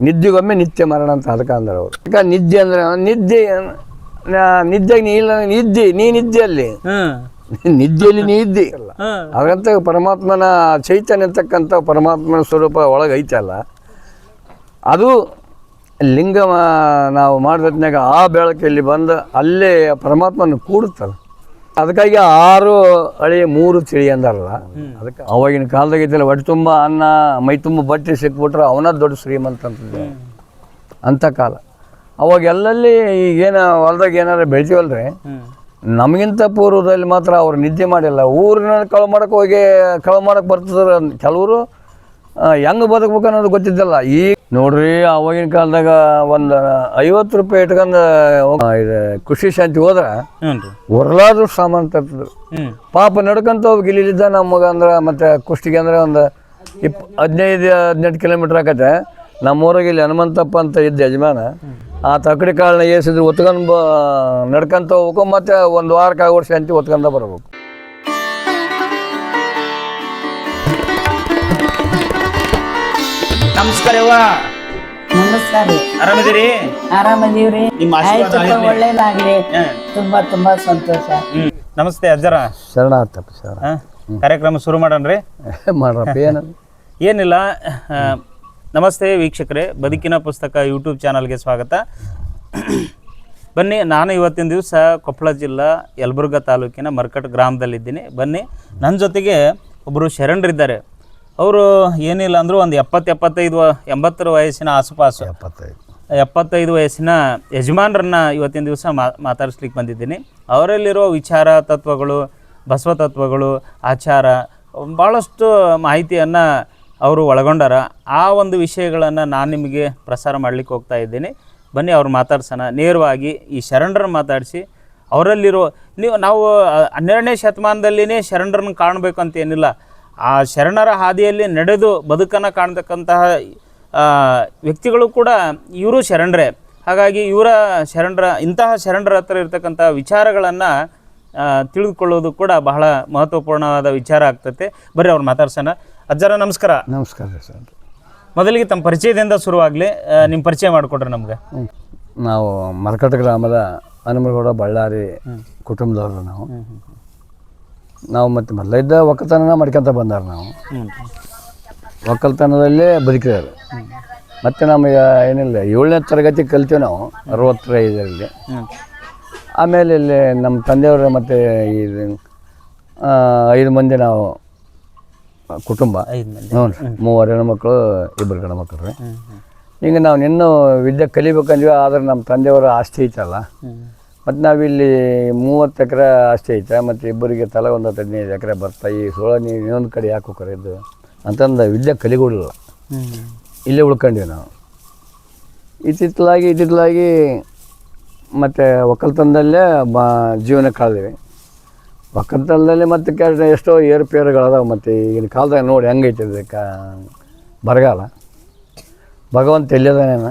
ನಿದ್ದೆಗೊಮ್ಮೆ ನಿತ್ಯ ಮರಣ ಅಂತ ಅದಕ್ಕೆ ಅಂದ್ರೆ ಅವರು. ಈಗ ನಿದ್ದೆ ಅಂದ್ರೆ ನಿದ್ದೆಗೆ ನೀ ನಿದ್ದೆ ಅಲ್ಲಿ ನಿದ್ದೆಯಲ್ಲಿ ನೀ ಇದ್ದಿ. ಹಾಗಂತ ಪರಮಾತ್ಮನ ಚೈತನ್ಯ ಅಂತಕ್ಕಂಥ ಪರಮಾತ್ಮನ ಸ್ವರೂಪ ಒಳಗೆ ಐತಲ್ಲ, ಅದು ಲಿಂಗ ನಾವು ಮಾಡಿದ್ನಾಗ ಆ ಬೆಳಕಲ್ಲಿ ಬಂದು ಅಲ್ಲೇ ಪರಮಾತ್ಮನ ಕೂಡುತ್ತಲ್ಲ. ಅದಕ್ಕಾಗಿ 6 ಅಳಿ 3 ತಿಳಿ ಅಂದಾರಲ್ಲ. ಅದಕ್ಕೆ ಅವಾಗಿನ ಕಾಲದಾಗ ಇದ್ದಿಲ್ಲ, ಹೊಟ್ಟೆ ತುಂಬ ಅನ್ನ ಮೈ ತುಂಬ ಬಟ್ಟೆ ಸಿಕ್ಬಿಟ್ರೆ ಅವನ ದೊಡ್ಡ ಶ್ರೀಮಂತ ಅಂತಂದ್ರೆ ಅಂಥ ಕಾಲ. ಅವಾಗ ಎಲ್ಲಲ್ಲಿ ಈಗೇನು ಹೊಲ್ದಾಗ ಏನಾರು ಬೆಳಿತೀವಲ್ರಿ, ನಮಗಿಂತ ಪೂರ್ವದಲ್ಲಿ ಮಾತ್ರ ಅವ್ರು ನಿದ್ದೆ ಮಾಡಿಲ್ಲ. ಊರಿನ ಕಳು ಮಾಡಕ್ಕೆ ಬರ್ತದ್ರ ಕೆಲವರು. ಹೆಂಗೆ ಬದುಕ್ಬೇಕು ಅನ್ನೋದು ಗೊತ್ತಿದ್ದಲ್ಲ. ಈಗ ನೋಡ್ರಿ, ಅವಾಗಿನ ಕಾಲದಾಗ ಒಂದು 50 ರೂಪಾಯಿ ಇಟ್ಕೊಂಡು ಇದು ಕೃಷಿ ಶಾಂತಿ ಹೋದ್ರೆ ಹೊರಲಾದ್ರು ಸಾಮಾನು ತರ್ತಿದ್ರು. ಪಾಪ ನಡ್ಕೊಂತ ಹೋಗಿ ಇಲ್ಲಿದ್ದ ನಮಗೆ ಅಂದ್ರೆ ಮತ್ತೆ ಕುಷ್ಟಿಗೆ ಅಂದ್ರೆ ಒಂದು 15-18 ಕಿಲೋಮೀಟ್ರ್ ಆಕತ್ತೆ. ನಮ್ಮೂರಾಗ ಇಲ್ಲಿ ಹನುಮಂತಪ್ಪ ಅಂತ ಇದ್ದ ಯಜಮಾನ, ಆ ತಕ್ಕಡಿ ಕಾಳನ್ನ ಏಸಿದ್ರು ಹೊತ್ಕೊಂಡು ನಡ್ಕೊಂತ ಹೋಗ್ಬೇಕು. ಮತ್ತು ಒಂದು ವಾರಕ್ಕೆ ಆಗೋರು ಶಾಂತಿ ಹೊತ್ಕೊಂಡ ಬರ್ಬೇಕು. ನಮಸ್ಕಾರ. ನಮಸ್ಕಾರ. ಆರಾಮಿದ್ದೀರಿ? ಆರಾಮದೀವ್ರಿ. ಒಳ್ಳೇದಾಗ್ಲಿ. ತುಂಬಾ ಸಂತೋಷ. ನಮಸ್ತೆ ಅಜ್ಜರ. ಶರಣಾರ್ಥಪ್ಪ ಸರ್. ಕಾರ್ಯಕ್ರಮ ಶುರು ಮಾಡೋಣ್ರಿ? ಮಾಡ್ರಪ್ಪ. ಏನಿಲ್ಲ. ನಮಸ್ತೆ ವೀಕ್ಷಕರೇ, ಬದುಕಿನ ಪುಸ್ತಕ ಯೂಟ್ಯೂಬ್ ಚಾನಲ್ಗೆ ಸ್ವಾಗತ. ಬನ್ನಿ, ನಾನು ಇವತ್ತಿನ ದಿವಸ ಕೊಪ್ಪಳ ಜಿಲ್ಲಾ ಯಲಬುರ್ಗಾ ತಾಲೂಕಿನ ಮರ್ಕಟ್ ಗ್ರಾಮದಲ್ಲಿದ್ದೀನಿ. ಬನ್ನಿ, ನನ್ನ ಜೊತೆಗೆ ಒಬ್ಬರು ಶರಣರಿದ್ದಾರೆ. ಅವರು ಏನಿಲ್ಲ ಅಂದರೂ ಒಂದು 70-80 ವಯಸ್ಸಿನ ಆಸುಪಾಸು, 75 ವಯಸ್ಸಿನ ಯಜಮಾನರನ್ನ ಇವತ್ತಿನ ದಿವಸ ಮಾತಾಡಿಸ್ಲಿಕ್ಕೆ ಬಂದಿದ್ದೀನಿ. ಅವರಲ್ಲಿರೋ ವಿಚಾರ ತತ್ವಗಳು, ಬಸವ ತತ್ವಗಳು, ಆಚಾರ, ಭಾಳಷ್ಟು ಮಾಹಿತಿಯನ್ನು ಅವರು ಒಳಗೊಂಡಾರ. ಆ ಒಂದು ವಿಷಯಗಳನ್ನು ನಾನು ನಿಮಗೆ ಪ್ರಸಾರ ಮಾಡಲಿಕ್ಕೆ ಹೋಗ್ತಾ ಇದ್ದೀನಿ. ಬನ್ನಿ, ಅವ್ರು ಮಾತಾಡ್ಸೋಣ. ನೇರವಾಗಿ ಈ ಶರಣರನ್ನು ಮಾತಾಡಿಸಿ ಅವರಲ್ಲಿರೋ ನಾವು 12ನೇ ಶತಮಾನದಲ್ಲಿನೇ ಶರಣರನ್ನು ಕಾಣಬೇಕು ಅಂತ ಏನಿಲ್ಲ. ಆ ಶರಣರ ಹಾದಿಯಲ್ಲಿ ನಡೆದು ಬದುಕನ್ನು ಕಾಣ್ತಕ್ಕಂತಹ ವ್ಯಕ್ತಿಗಳು ಕೂಡ ಇವರು ಶರಣರೇ. ಹಾಗಾಗಿ ಇಂತಹ ಶರಣರ ಹತ್ರ ಇರ್ತಕ್ಕಂಥ ವಿಚಾರಗಳನ್ನು ತಿಳಿದುಕೊಳ್ಳೋದು ಕೂಡ ಬಹಳ ಮಹತ್ವಪೂರ್ಣವಾದ ವಿಚಾರ ಆಗ್ತೈತೆ. ಬರ್ರಿ, ಅವ್ರು ಮಾತಾಡ್ಸೋಣ. ಅಜ್ಜರ ನಮಸ್ಕಾರ. ನಮಸ್ಕಾರ ಸರ್. ಮೊದಲಿಗೆ ತಮ್ಮ ಪರಿಚಯದಿಂದ ಶುರುವಾಗಲಿ. ನಿಮ್ಮ ಪರಿಚಯ ಮಾಡಿಕೊಡ್ರಿ ನಮಗೆ. ನಾವು ಮರ್ಕಟ ಗ್ರಾಮದ ಹನುಮಗೌಡ ಬಳ್ಳಾರಿ ಕುಟುಂಬದವರು. ನಾವು ಮತ್ತು ಮೊದಲಿದ್ದ ಒಕ್ಕಲ್ತನ ಮಾಡ್ಕೊತ ಬಂದಾರ. ನಾವು ಒಕ್ಕಲ್ತನದಲ್ಲೇ ಬದುಕಿದ್ದಾರೆ. ಮತ್ತು ನಮಗೆ ಏನಿಲ್ಲ, 7ನೇ ತರಗತಿ ಕಲ್ತೀವಿ ನಾವು 65ರಲ್ಲಿ. ಆಮೇಲೆ ಇಲ್ಲಿ ನಮ್ಮ ತಂದೆಯವರು ಮತ್ತು 5 ಮಂದಿ ನಾವು ಕುಟುಂಬ. 3 ಹೆಣ್ಮಕ್ಳು 2 ಗಂಡು ಮಕ್ಕಳು ರೀ. ಈಗ ನಾವು ಇನ್ನೂ ವಿದ್ಯೆ ಕಲಿಬೇಕಂದ್ವಿ. ಆದರೆ ನಮ್ಮ ತಂದೆಯವರ ಆಸ್ತಿ ಐತಲ್ಲ, ಮತ್ತು ನಾವಿಲ್ಲಿ 30 ಎಕರೆ ಆಸ್ತಿ ಐತೆ, ಮತ್ತು ಇಬ್ಬರಿಗೆ ತಲೆ ಒಂದು 15 ಎಕರೆ ಬರ್ತಾ. ಈ ನೀವು ಇನ್ನೊಂದು ಕಡೆ ಯಾಕೆ ಹೋಗ್ಕರಿದ್ದು ಅಂತಂದು ವಿದ್ಯೆ ಕಲಿಗೊಡಿಲ್ಲ, ಇಲ್ಲೇ ಉಳ್ಕೊಂಡ್ವಿ ನಾವು. ಇತ್ತಿತ್ತಲಾಗಿ ಮತ್ತು ಒಕ್ಕಲ್ತನದಲ್ಲೇ ಜೀವನ ಕಳೆದಿವಿ. ಒಕ್ಕಲ್ತನದಲ್ಲಿ ಮತ್ತು ಎಷ್ಟೋ ಏರುಪೇರುಗಳದಾವೆ. ಮತ್ತು ಈಗಿನ ಕಾಲದಾಗ ನೋಡಿ ಹೆಂಗೈತೆ ಬರಗಾಲ. ಭಗವಂತ ಎಲ್ಲಿದಾನೇನ?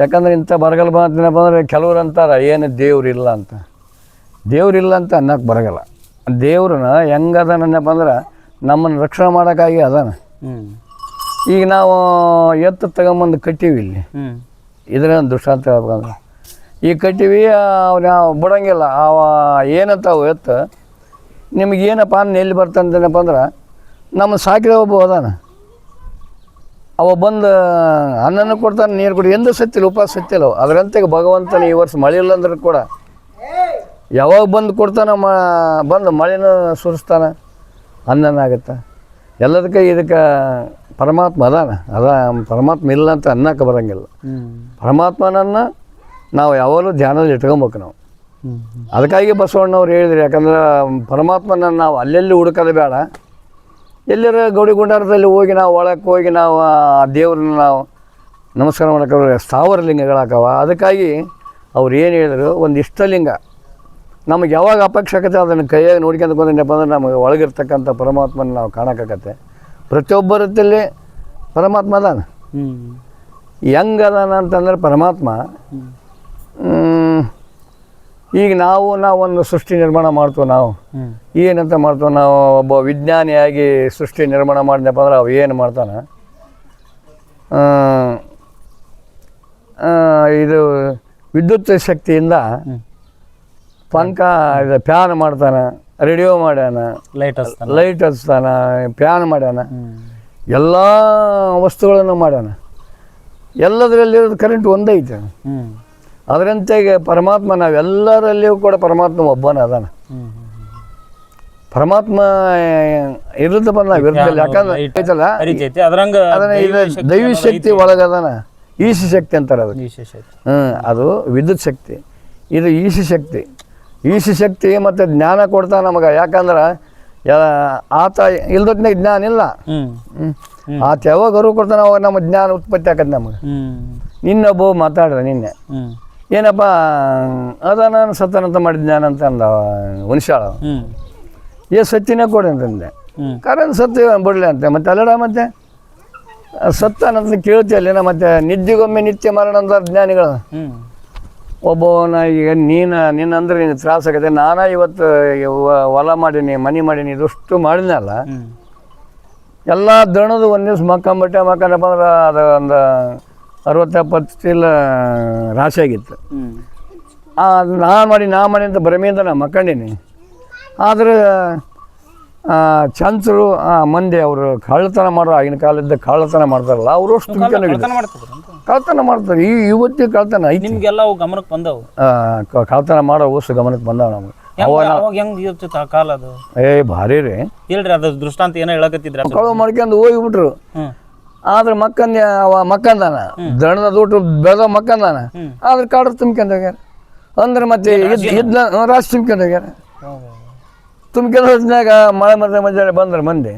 ಯಾಕಂದ್ರೆ ಇಂಥ ಬರಗಾಲ ಬಂದರೆ ಕೆಲವ್ರು ಅಂತಾರೆ ಏನು ದೇವ್ರಿಲ್ಲ ಅಂತ. ದೇವ್ರಿಲ್ಲ ಅಂತ ಅನ್ನಕ್ಕೆ ಬರಗಲ್ಲ. ದೇವ್ರನ್ನ ಹೆಂಗದನಪ್ಪ ಅಂದ್ರೆ ನಮ್ಮನ್ನು ರಕ್ಷಣೆ ಮಾಡೋಕ್ಕಾಗಿ ಅದಾನ. ಈಗ ನಾವು ಎತ್ತು ತಗೊಂಬಂದು ಕಟ್ಟಿವಿ ಇಲ್ಲಿ. ಇದರ ದುಷ್ಟಾಂತ ಹೇಳ್ಬೇಕಂದ್ರೆ ಈಗ ಕಟ್ಟಿವಿ, ನಾವು ಬಿಡೋಂಗಿಲ್ಲ. ಅವ ಏನಂತ ಅವು ಎತ್ತು ನಿಮಗೇನಪ್ಪ ಎಲ್ಲಿ ಬರ್ತಂತೇನಪ್ಪ ಅಂದ್ರೆ ನಮ್ಮ ಸಾಕಿದ ಒಬ್ಬ ಅದಾನ. ಅವ ಬಂದು ಅನ್ನನೂ ಕೊಡ್ತಾನೆ, ನೀರು ಕೊಡಿ. ಎಂದು ಸತ್ತಿಲ್ಲ, ಉಪವಾಸ ಸತ್ತಿಲ್ಲ. ಅದರಂತೆ ಭಗವಂತನ ಈ ವರ್ಷ ಮಳೆ ಇಲ್ಲ ಅಂದ್ರೆ ಕೂಡ ಯಾವಾಗ ಬಂದು ಕೊಡ್ತಾನೆ, ಬಂದು ಮಳೆನೂ ಸುರಿಸ್ತಾನೆ, ಅನ್ನನಾಗುತ್ತೆ. ಎಲ್ಲದಕ್ಕೆ ಇದಕ್ಕೆ ಪರಮಾತ್ಮ ಅದಾನ. ಪರಮಾತ್ಮ ಇಲ್ಲ ಅಂತ ಅನ್ನಕ್ಕೆ ಬರೋಂಗಿಲ್ಲ. ಪರಮಾತ್ಮನನ್ನು ನಾವು ಯಾವಾಗಲೂ ಧ್ಯಾನದಲ್ಲಿ ಇಟ್ಕೊಬೇಕು ನಾವು. ಅದಕ್ಕಾಗಿ ಬಸವಣ್ಣವ್ರು ಹೇಳಿದ್ರು, ಯಾಕಂದ್ರೆ ಪರಮಾತ್ಮನ ನಾವು ಅಲ್ಲೆಲ್ಲಿ ಹುಡುಕೋದು ಬೇಡ. ಎಲ್ಲರ ಗೌಡಿ ಗುಂಡಾರದಲ್ಲಿ ಹೋಗಿ ನಾವು ಒಳಕ್ಕೆ ಹೋಗಿ ನಾವು ಆ ದೇವ್ರನ್ನ ನಾವು ನಮಸ್ಕಾರ ಮಾಡೋಕೆ ಸ್ಥಾವರ ಲಿಂಗಗಳಾಕವ. ಅದಕ್ಕಾಗಿ ಅವ್ರು ಏನು ಹೇಳಿದ್ರು, ಒಂದು ಇಷ್ಟಲಿಂಗ ನಮಗೆ ಯಾವಾಗ ಅಪೇಕ್ಷಕತೆ ಅದನ್ನು ಕೈಯಾಗಿ ನೋಡ್ಕೊಂತ ಬಂದಪ್ಪ ಅಂದ್ರೆ ನಮಗೆ ಒಳಗಿರ್ತಕ್ಕಂಥ ಪರಮಾತ್ಮನ ನಾವು ಕಾಣೋಕ್ಕಾಗತ್ತೆ. ಪ್ರತಿಯೊಬ್ಬರಲ್ಲಿ ಪರಮಾತ್ಮ ಅದಾನ. ಹೆಂಗದಾನ ಅಂತಂದ್ರೆ ಪರಮಾತ್ಮ ಈಗ ನಾವು ಒಂದು ಸೃಷ್ಟಿ ನಿರ್ಮಾಣ ಮಾಡ್ತೀವಿ. ನಾವು ಏನಂತ ಮಾಡ್ತೀವಿ, ನಾವು ಒಬ್ಬ ವಿಜ್ಞಾನಿಯಾಗಿ ಸೃಷ್ಟಿ ನಿರ್ಮಾಣ ಮಾಡಿದಪ್ಪ ಅಂದ್ರೆ ಅವು ಏನು ಮಾಡ್ತಾನೆ, ಇದು ವಿದ್ಯುತ್ ಶಕ್ತಿಯಿಂದ ಪಂಕ ಇದು ಫ್ಯಾನ್ ಮಾಡ್ತಾನೆ, ರೇಡಿಯೋ ಮಾಡ್ಯಾನ, ಲೈಟ್ ಹಚ್ತಾನ, ಫ್ಯಾನ್ ಮಾಡ್ಯಾನ, ಎಲ್ಲ ವಸ್ತುಗಳನ್ನು ಮಾಡ್ಯಾನ. ಎಲ್ಲದರಲ್ಲಿರೋದು ಕರೆಂಟ್ ಒಂದೈತೆ. ಅದರಂತೆಗೆ ಪರಮಾತ್ಮ ನಾವೆಲ್ಲರಲ್ಲಿಯೂ ಕೂಡ ಪರಮಾತ್ಮ ಒಬ್ಬನೇ ಅದಾನ. ಪರಮಾತ್ಮ ಇರುತ್ತಪ್ಪ ನಾವು ಇರ್ತಲ್ಲ, ಯಾಕಂದ್ರೆ ಐತಲ್ಲ ಅದನ್ನ ಇದು ದೈವಿ ಶಕ್ತಿ ಒಳಗದಾನ. ಈಶ ಶಕ್ತಿ ಅಂತಾರೆ ಅದಕ್ಕೆ. ಅದು ವಿದ್ಯುತ್ ಶಕ್ತಿ, ಇದು ಈಶ ಶಕ್ತಿ. ಈಶ ಶಕ್ತಿ ಮತ್ತು ಜ್ಞಾನ ಕೊಡ್ತಾ ನಮಗೆ. ಯಾಕಂದ್ರೆ ಆತ ಇಲ್ದೊತ್ತಿನಾಗ ಜ್ಞಾನ ಇಲ್ಲ. ಆತ ಯಾವಾಗ ಅರಿವು ಕೊಡ್ತಾನೆ ಅವಾಗ ನಮ್ಮ ಜ್ಞಾನ ಉತ್ಪತ್ತಿ ಆಕತ್ತೆ ನಮಗೆ. ನಿನ್ನೊಬ್ಬ ಮಾತಾಡಿದ ನಿನ್ನೆ, ಏನಪ್ಪ ಅದ ನಾನು ಸತ್ತನಂತ ಮಾಡಿ ಜ್ಞಾನ ಅಂತ ಅಂದ ಹುಣಸಾಳ. ಸತ್ತಿನೇ ಕೊಡಿ ಅಂತಂದೆ. ಕರೆನ್ ಸತ್ಯ ಬಿಡಲಿ ಅಂತ. ಮತ್ತೆ ಅಲ್ಲಡ ಮತ್ತೆ ಸತ್ತಾನಂತ ಕೇಳ್ತಿಯಲ್ಲೇನ. ಮತ್ತೆ ನಿದ್ದೆಗೊಮ್ಮೆ ನಿತ್ಯ ಮರಣ ಅಂತ ಜ್ಞಾನಿಗಳು. ಒಬ್ಬವನ ಈಗ ನೀನಂದ್ರೆ ನಿನ್ನ ತ್ರಾಸ ಆಗತ್ತೆ. ನಾನಾ ಇವತ್ತು ಹೊಲ ಮಾಡೀನಿ, ಮನೆ ಮಾಡೀನಿ, ಇದಷ್ಟು ಮಾಡಿದ್ನಲ್ಲ, ಎಲ್ಲ ದಣದು ಒಂದು ದಿವ್ಸ ಮಕ್ಕಂಬಟ್ಟೆ ಮಕ್ಕಂಡಪ್ಪ ಅಂದ್ರೆ ಅದು ಒಂದು 60-70 ಚೀಲ ರಾಶಿ ಆಗಿತ್ತು. ನಾನು ಮಾಡಿ ಅಂತ ಭ್ರಮೆಯಿಂದ ನಾನು ಮಕ್ಕಂಡೀನಿ. ಆದರೆ ಚಂಚರು ಮಂದಿ ಅವರು ಕಳ್ಳತನ ಮಾಡೋ, ಆಗಿನ ಕಾಲದ ಕಳ್ಳತನ ಮಾಡ್ತಾರಲ್ಲ, ಅವರು ಅಷ್ಟು ಕಳ್ಳತನ ಮಾಡ್ತಾರೆ. ಇವತ್ತಿಗೆ ಕಳ್ಳತನ ಐತಿ. ನಿಮ್ಗೆಲ್ಲ ಗಮನಕ್ಕೆ ಬಂದವು, ಕಳ್ಳತನ ಮಾಡೋ ವಸ್ತು ಗಮನಕ್ಕೆ ಬಂದವ ನಮ್ಗೆ. ಕಾಲ ಅದು ಭಾರಿ ರೀ. ಹೇಳ್ರಿ ಅದ್ರ ದೃಷ್ಟಾಂತ ಏನೋ ಹೇಳಕತ್ತಿದ್ರ. ಕಳುವು ಮಾಡ್ಕೊಂಡು ಹೋಗಿಬಿಟ್ರು. ಆದ್ರೆ ಮಕ್ಕಂದಾನ ದಣದ ದುಡ್ಡು ಬೆಳೆದ ಮಕ್ಕಂದಾನ. ಆದ್ರೆ ಕಾಡ್ರು ತುಂಬ್ಕೊಂಡು ಹೋಗ್ಯಾರ. ಅಂದ್ರೆ ಮತ್ತೆ ಇದ್ನ ರಾಶಿ ತುಂಬ್ಕೊಂಡು ಹೋಗ್ಯಾರ. ತುಂಬ್ಕೊಂಡು ಹೋದ್ನಾಗ ಮಳೆ ಮಧ್ಯಾಹ್ನ ಬಂದ್ರೆ ಮಂದಿ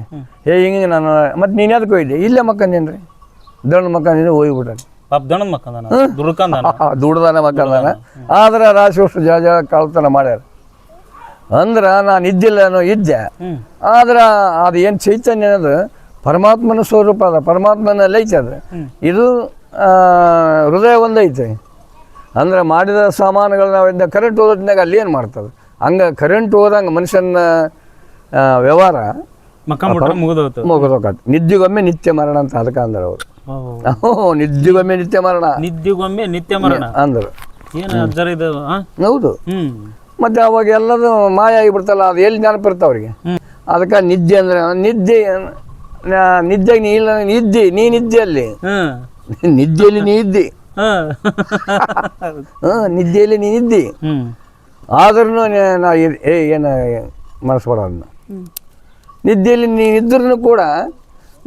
ಹಿಂಗೆ ನಾನು ಮತ್ತೆ ನೀನು ಅದಕ್ಕೆ ಹೋಗಿದ್ದೆ, ಇಲ್ಲೇ ಮಕ್ಕಂದೇನು ರೀ, ದಣದ ಮಕ್ಕಂದಿನ ಹೋಗಿಬಿಟ್ಟಾರೆ. ದುಡ್ದಾನ ಮಕ್ಕಂದಾನ. ಆದ್ರೆ ರಾಶಿ ವರ್ಷ ಜಾ ಕಳ್ತನ ಮಾಡ್ಯಾರ. ಅಂದ್ರೆ ನಾನು ಇದ್ದಿಲ್ಲ ಇದ್ದೆ. ಆದ್ರೆ ಅದು ಏನು ಚೈತನ್ಯ ಅನ್ನೋದು ಪರಮಾತ್ಮನ ಸ್ವರೂಪ ಅದ, ಪರಮಾತ್ಮನಲ್ಲಿ ಐತೆ ಅದು. ಇದು ಹೃದಯ ಒಂದೈತೆ. ಅಂದ್ರೆ ಮಾಡಿದ ಸಾಮಾನುಗಳು ನಾವು ಕರೆಂಟ್ ಹೋದ್ನಾಗ ಅಲ್ಲಿ ಏನು ಮಾಡ್ತದೆ, ಹಂಗೆ ಕರೆಂಟ್ ಹೋದಂಗೆ ಮನುಷ್ಯನ ವ್ಯವಹಾರ ಮುಗಿದೋಗತ್ತೆ. ನಿದ್ದೆಗೊಮ್ಮೆ ನಿತ್ಯ ಮರಣ ಅಂತ ಅದಕ್ಕೆ ಅಂದ್ರೆ ಅವರು. ನಿದ್ದೆಗೊಮ್ಮೆ ನಿತ್ಯ ಮರಣ ಅಂದರು. ಹೌದು. ಮತ್ತೆ ಅವಾಗ ಎಲ್ಲದು ಮಾಯ ಆಗಿಬಿಡ್ತಲ್ಲ, ಅದು ಎಲ್ಲಿ ನೆನಪಿರ್ತ ಅವ್ರಿಗೆ. ಅದಕ್ಕೆ ನಿದ್ದೆ ಅಂದ್ರೆ ನಿದ್ದೆಗೆ ನೀ ಇಲ್ಲ, ನೀನಿದ್ದೆ ಅಲ್ಲಿ, ನಿದ್ದೆಯಲ್ಲಿ ನೀ ಇದ್ದಿ. ನಿದ್ದೆಯಲ್ಲಿ ನೀ ಇದ್ದಿ. ಆದ್ರೂ ನಾ ಏನು ಮನಸ್ಸು ಅದನ್ನ ನಿದ್ದೆಯಲ್ಲಿ ನೀನಿದ್ರೂ ಕೂಡ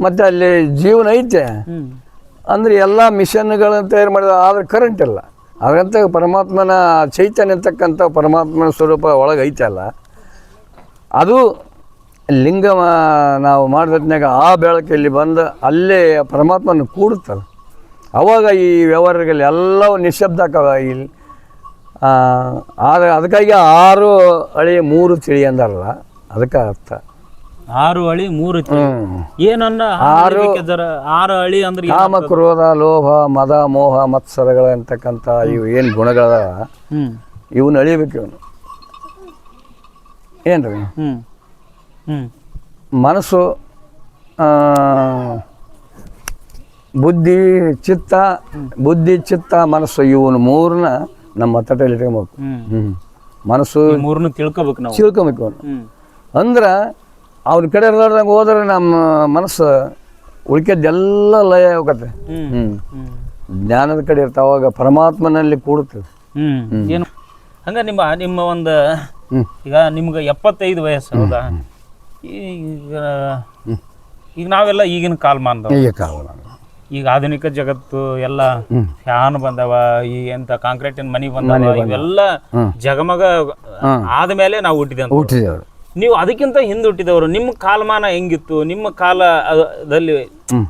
ಮತ್ತೆ ಅಲ್ಲಿ ಜೀವನ ಐತೆ. ಅಂದ್ರೆ ಎಲ್ಲ ಮಿಷನ್ಗಳನ್ನು ತಯಾರು ಮಾಡಿದ, ಆದ್ರೆ ಕರೆಂಟ್ ಇಲ್ಲ. ಅದಂತ ಪರಮಾತ್ಮನ ಚೈತನ್ಯ ಅಂತಕ್ಕಂಥ ಪರಮಾತ್ಮನ ಸ್ವರೂಪ ಒಳಗೆ ಐತೆ ಅಲ್ಲ, ಅದು ಲಿಂಗ ನಾವು ಮಾಡಿದ್ನಾಗ ಆ ಬೆಳಕಲ್ಲಿ ಬಂದು ಅಲ್ಲೇ ಪರಮಾತ್ಮನ ಕೂಡುತ್ತಲ್ಲ. ಅವಾಗ ಈ ವ್ಯವಹಾರಗಳು ಎಲ್ಲವೂ ನಿಶ್ಶಬ್ದ ಆಕವ ಇಲ್ಲಿ. ಅದಕ್ಕಾಗಿ 6 ಅಳಿ 3 ತಿಳಿ ಅಂದಾರಲ್ಲ, ಅದಕ್ಕೆ ಅರ್ಥ. 6 ಅಳಿ 3 ತಿಳಿ ಏನನ್ನ 6 ಅಳಿ ಅಂದ್ರೆ ಕಾಮ, ಕ್ರೋಧ, ಲೋಭ, ಮದ, ಮೋಹ, ಮತ್ಸರಗಳು ಅಂತಕ್ಕಂಥ ಇವು ಏನು ಗುಣಗಳದ, ಇವನ್ನ ಅಳಿಬೇಕು. ಇವನು ಏನ್ರಿ ಮನಸ್ಸು, ಬುದ್ಧಿ, ಚಿತ್ತ, ಮನಸ್ಸು, ಇವನು 3ನ ನಮ್ಮ ತಟ್ಟೆಯಲ್ಲಿ ಇಟ್ಕೊಬೇಕು. ಮನಸ್ಸು 3ನ್ನು ತಿಳ್ಕೊಬೇಕು. ಅವನು ಅಂದ್ರೆ ಅವ್ರ ಕಡೆ ಇರ್ಲಾರ್ದಂಗೆ ಹೋದ್ರೆ ನಮ್ಮ ಮನಸ್ಸು ಉಳ್ಕೆದ್ದೆಲ್ಲ ಲಯ ಹೋಗತ್ತೆ. ಜ್ಞಾನದ ಕಡೆ ಇರ್ತಾವ, ಅವಾಗ ಪರಮಾತ್ಮನಲ್ಲಿ ಕೂಡುತ್ತದೆ. ಏನು ಹಂಗ ನಿಮ್ಮ ಒಂದು ಈಗ ನಿಮ್ಗೆ 75 ವಯಸ್ಸು ಹೌದಾ? ಈಗ ನಾವೆಲ್ಲ ಈಗಿನ ಕಾಲಮಾನದ, ಈಗ ಆಧುನಿಕ ಜಗತ್ತು ಎಲ್ಲ ಫ್ಯಾನ್ ಬಂದವ, ಈ ಎಂತ ಕಾಂಕ್ರೀಟಿನ ಮನಿ ಬಂದವ, ಇವೆಲ್ಲ ಜಗಮಗ ಆದ್ಮೇಲೆ ನಾವು ಹುಟ್ಟಿದೆವು. ನೀವು ಅದಕ್ಕಿಂತ ಹಿಂದೆ ಹುಟ್ಟಿದವರು. ನಿಮ್ಮ ಕಾಲಮಾನ ಹೆಂಗಿತ್ತು? ನಿಮ್ಮ ಕಾಲದಲ್ಲಿ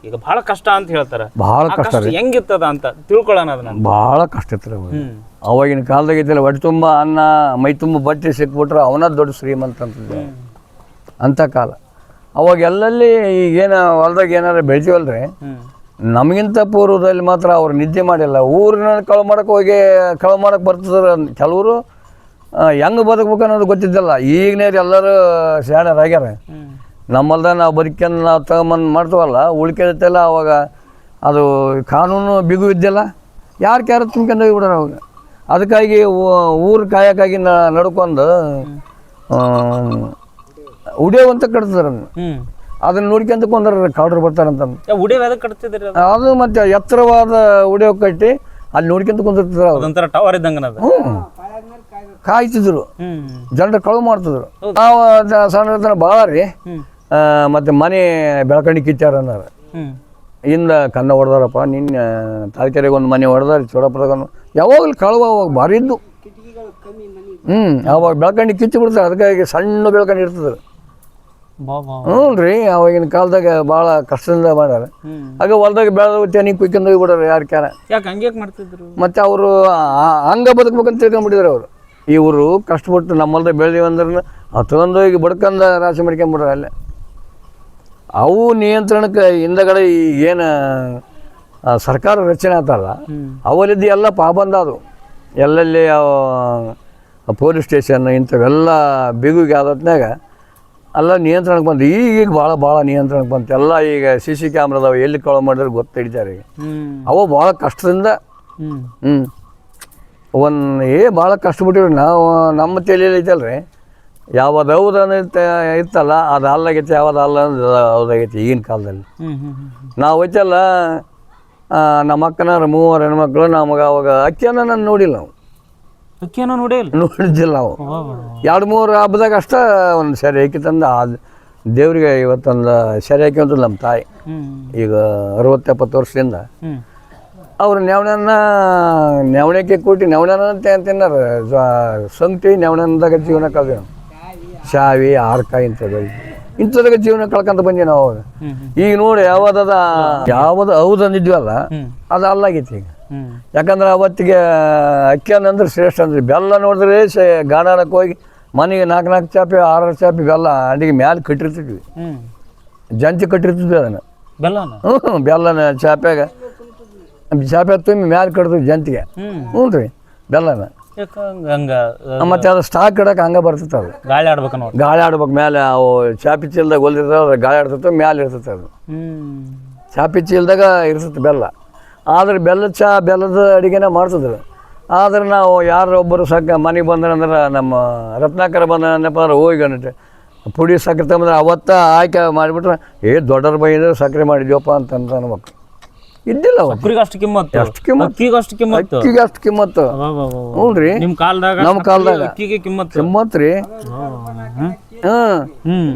ಈಗ ಬಹಳ ಕಷ್ಟ ಅಂತ ಹೇಳ್ತಾರ, ಬಹಳ ಕಷ್ಟ ಹೆಂಗಿತ್ತದ ಅಂತ ತಿಳ್ಕೊಳ್ಳೋಣ. ಅದನ್ನ ಬಹಳ ಕಷ್ಟ ಇತ್ತು ಅವಾಗಿನ ಕಾಲದಾಗ. ಇದ್ದಿಲ್ಲ ಹೊಟ್ಟೆ ತುಂಬ ಅನ್ನ, ಮೈ ತುಂಬ ಬಟ್ಟೆ ಸಿಕ್ಬಿಟ್ರೆ ಅವನ ದೊಡ್ಡ ಶ್ರೀಮಂತ ಅಂತಿದ್ದೆ ಅಂಥ ಕಾಲ. ಅವಾಗ ಎಲ್ಲಲ್ಲಿ ಈಗೇನು ಹೊಲ್ದಾಗ ಏನಾರು ಬೆಳಿತೀವಲ್ರಿ, ನಮಗಿಂತ ಪೂರ್ವದಲ್ಲಿ ಮಾತ್ರ ಅವ್ರು ನಿದ್ದೆ ಮಾಡಿಲ್ಲ. ಊರಿನ ಕಳು ಮಾಡಕ್ಕೆ ಬರ್ತದ್ರ ಕೆಲವರು. ಹೆಂಗೆ ಬದುಕ್ಬೇಕು ಅನ್ನೋದು ಗೊತ್ತಿದ್ದಲ್ಲ. ಈಗನೇ ಎಲ್ಲರೂ ಶಾಣರಾಗ್ಯಾರ. ನಮ್ಮಲ್ದ ನಾವು ಬದುಕಂದು ನಾವು ತಗೊಂಬಂದು ಮಾಡ್ತೀವಲ್ಲ, ಉಳ್ಕೆದೈತೆಲ್ಲ ಅವಾಗ ಅದು ಕಾನೂನು ಬಿಗು ಇದ್ದಿಲ್ಲ. ಯಾರು ತುಂಬ್ಕೊಂಡು ಹೋಗಿಬಿಡೋರು ಅವಾಗ. ಅದಕ್ಕಾಗಿ ಊರು ಕಾಯಕ್ಕಾಗಿ ನಡ್ಕೊಂಡು ಉಡಿಯೋವಂತ ಕಟ್ತಿದ್ರು ಅದನ್ನ ನೋಡ್ಕೊಂತ ಕೊಂದ್ರ ಕೌಡ್ರು ಬರ್ತಾರಂತ. ಅದು ಮತ್ತೆ ಎತ್ತರವಾದ ಉಡಿಯೋ ಕಟ್ಟಿ ಅಲ್ಲಿ ನೋಡ್ಕೊಂತ ಕುಂದಿರ್ತಿದ್ರು ಅದೊಂಥರ ಟವರ್ ಇದ್ದಂಗ ಕಾಯ್ತಿದ್ರು, ಜನರು ಕಳು ಮಾಡ್ತಿದ್ರು. ನಾವು ಸಣ್ಣ ಭಾಳ ರೀ. ಮತ್ತೆ ಮನೆ ಬೆಳ್ಕಂಡಿ ಕಿತ್ತಾರ ಅನ್ನಾರ ಇಂದ ಕನ್ನ ಹೊಡೆದಾರಪ್ಪ. ನಿನ್ನೆ ತಾಳ್ಕೆರೆಗೆ ಒಂದು ಮನೆ ಹೊಡೆದಾರ, ಚೋಡಪುರದಾಗ ಯಾವಾಗಲೂ ಕಳುವ ಅವಾಗ ಭಾರಿ ಇದ್ದು. ಅವಾಗ ಬೆಳ್ಕಂಡಿ ಕಿಚ್ಚಿ ಬಿಡ್ತಾರೆ, ಅದಕ್ಕಾಗಿ ಸಣ್ಣ ಬೆಳ್ಕಂಡು ಇರ್ತದ್ರು. ಹ್ಞೂ ರೀ, ಅವಾಗಿನ ಕಾಲದಾಗ ಭಾಳ ಕಷ್ಟದಿಂದ ಮಾಡ್ಯಾರ. ಆಗ ಹೊಲ್ದಾಗ ಬೆಳೆದ ತೆನಿ ಕುಯ್ಕೊಂಡು ಹೋಗ್ಬಿಡೋರು ಯಾರು ಕ್ಯಾರ. ಮತ್ತು ಅವರು ಹಂಗ ಬದುಕ್ಬೇಕಂತ ತಿಳ್ಕೊಂಡ್ಬಿಟ್ಟಿದ್ರು ಅವರು. ಇವರು ಕಷ್ಟಪಟ್ಟು ನಮ್ಮಲ್ದ ಬೆಳೆದೀವಿ ಅಂದ್ರೆ ಅವು ತಗೊಂಡೋಗಿ ಬಡ್ಕಂದ ರಾಶಿ ಮಾಡ್ಕೊಂಬಿಡ್ರ ಅಲ್ಲೇ. ಅವು ನಿಯಂತ್ರಣಕ್ಕೆ ಹಿಂದಗಡೆ ಏನು ಸರ್ಕಾರ ರಚನೆ ಆಗ್ತಲ್ಲ ಅವಲ್ಲಿದ್ದು ಎಲ್ಲ ಪಾಬಂದ ಅದು. ಎಲ್ಲೆಲ್ಲಿ ಪೊಲೀಸ್ ಸ್ಟೇಷನ್ ಇಂಥವೆಲ್ಲ ಬಿಗುಗೆ ಆದತ್ನಾಗ ಎಲ್ಲ ನಿಯಂತ್ರಣಕ್ಕೆ ಬಂತು. ಈಗ ಭಾಳ ನಿಯಂತ್ರಣಕ್ಕೆ ಬಂತು ಎಲ್ಲ. ಈಗ CC ಕ್ಯಾಮ್ರಾದವ ಎಲ್ಲಿ ಕಳು ಮಾಡಿದ್ರೆ ಗೊತ್ತಿಡ್ತಾರೆ ಈಗ. ಅವು ಭಾಳ ಕಷ್ಟದಿಂದ ಭಾಳ ಕಷ್ಟಪಟ್ಟಿವ್ರಿ ನಾವು. ನಮ್ಮ ತಲೆಯಲ್ಲಿ ಐತಲ್ರಿ, ಯಾವ್ದು ಹೌದನ್ನ ಇತ್ತಲ್ಲ ಅದು ಅಲ್ಲಾಗೈತಿ, ಯಾವ್ದು ಅಲ್ಲ ಹೌದಾಗೈತಿ. ಈಗಿನ ಕಾಲದಲ್ಲಿ ನಾವು ಐತಲ್ಲ, ನಮ್ಮ ಅಕ್ಕನಾರ 3 ಹೆಣ್ಮಕ್ಳು. ನಮಗೆ ಅವಾಗ ಅಕ್ಕಿಯನ್ನು ನಾನು ನೋಡಿಲ್ಲ, ನಾವು ನೋಡಿದ್ದಿಲ್ಲ. ನಾವು 2-3 ಹಬ್ಬದಾಗ ಅಷ್ಟ ಒಂದು ಸೆರೆ ಹಾಕಿ ತಂದು ದೇವ್ರಿಗೆ ಇವತ್ತೊಂದು ಸೆರೆ ಹಾಕಿ ಅಂತಂದು ನಮ್ಮ ತಾಯಿ. ಈಗ 60-70 ವರ್ಷದಿಂದ ಅವ್ರು ನೆವಣಕ್ಕೆ ಕೊಟ್ಟು ನೆವಣನ ತಿನ್ನಾರ. ಸಂಗತಿ ನೆವಣದಾಗ ಜೀವನ ಕಳೆದ ಶಾವಿ ಆರ್ಕಾಯಿ ಇಂಥದಾಗ ಜೀವನ ಕಳ್ಕೊಂತ ಬಂದಿ ನಾವು. ಈಗ ನೋಡಿ ಯಾವ್ದು ಹೌದು ಅಂದಿದ್ವಲ್ಲ ಅದು ಅಲ್ಲಾಗೈತಿ ಈಗ. ಯಾಕಂದ್ರೆ ಅವತ್ತಿಗೆ ಅಕ್ಕಿ ಅಂದ್ರೆ ಶ್ರೇಷ್ಠ ಅಂದ್ರೆ. ಬೆಲ್ಲ ನೋಡಿದ್ರೆ ಗಾಡಾಡಕ್ಕೆ ಹೋಗಿ ಮನೆಗೆ 4 ಚಾಪೆ 6 ಚಾಪೆ ಬೆಲ್ಲ ಅಡಿಗೆ ಮ್ಯಾಲೆ ಕಟ್ಟಿರ್ತಿದ್ವಿ, ಜಂತಿ ಕಟ್ಟಿರ್ತಿದ್ವಿ ಅದನ್ನು. ಬೆಲ್ಲನ ಚಾಪ್ಯಾಗ ತುಂಬಿ ಮ್ಯಾಲೆ ಕಟ್ತೀವಿ ಜಂತಿಗೆ. ಹ್ಞೂ ರೀ, ಬೆಲ್ಲನ. ಮತ್ತೆ ಅದು ಸ್ಟಾಕ್ ಇಡಕ್ಕೆ ಹಂಗೆ ಬರ್ತೈತೆ. ಅದು ಗಾಳಿ ಆಡ್ಬೇಕು ಮೇಲೆ. ಅವು ಚಾಪಿ ಚೀಲದಾಗ ಹೊಲ್ದಿರ್ತಾವೆ, ಗಾಳಿ ಆಡ್ತೈತೆ ಮ್ಯಾಲೆ ಇರ್ತೈತೆ. ಅದು ಚಾಪಿ ಚೀಲದಾಗ ಇರ್ತೈತೆ ಬೆಲ್ಲ. ಆದ್ರೆ ಬೆಲ್ಲದ ಅಡುಗೆನ ಮಾಡ್ತಿದ್ರು. ಆದ್ರೆ ನಾವು ಯಾರೊಬ್ಬರು ಮನೆಗೆ ಬಂದ್ರಂದ್ರೆ ನಮ್ಮ ರತ್ನಾಕರ ಬಂದನಪ್ಪ ಅಂದ್ರೆ ಹೋಗಿ ಗಂಟೆ ಪುಡಿ ಸಕ್ಕರೆ ತಂದ್ರೆ ಅವತ್ತ ಆಯ್ಕೆ ಮಾಡಿಬಿಟ್ರೆ ದೊಡ್ಡರ ಬೈದ್ರೆ ಸಕ್ಕರೆ ಮಾಡಿದ್ವಪ್ಪ ಅಂತಂದ್ರೆ ಅನ್ಬೇಕು. ಇದ್ದಿಲ್ಲ ಅಷ್ಟು ಕಿಮ್ಮತ್ತು. ಅಕ್ಕಿಗೆ ಅಷ್ಟು ಕಿಮ್ಮತ್ತು. ಹ್ಞೂ ರೀ, ನಮ್ಮ ಕಾಲದಾಗ ಕಿಮ್ಮತ್ತು ರೀ.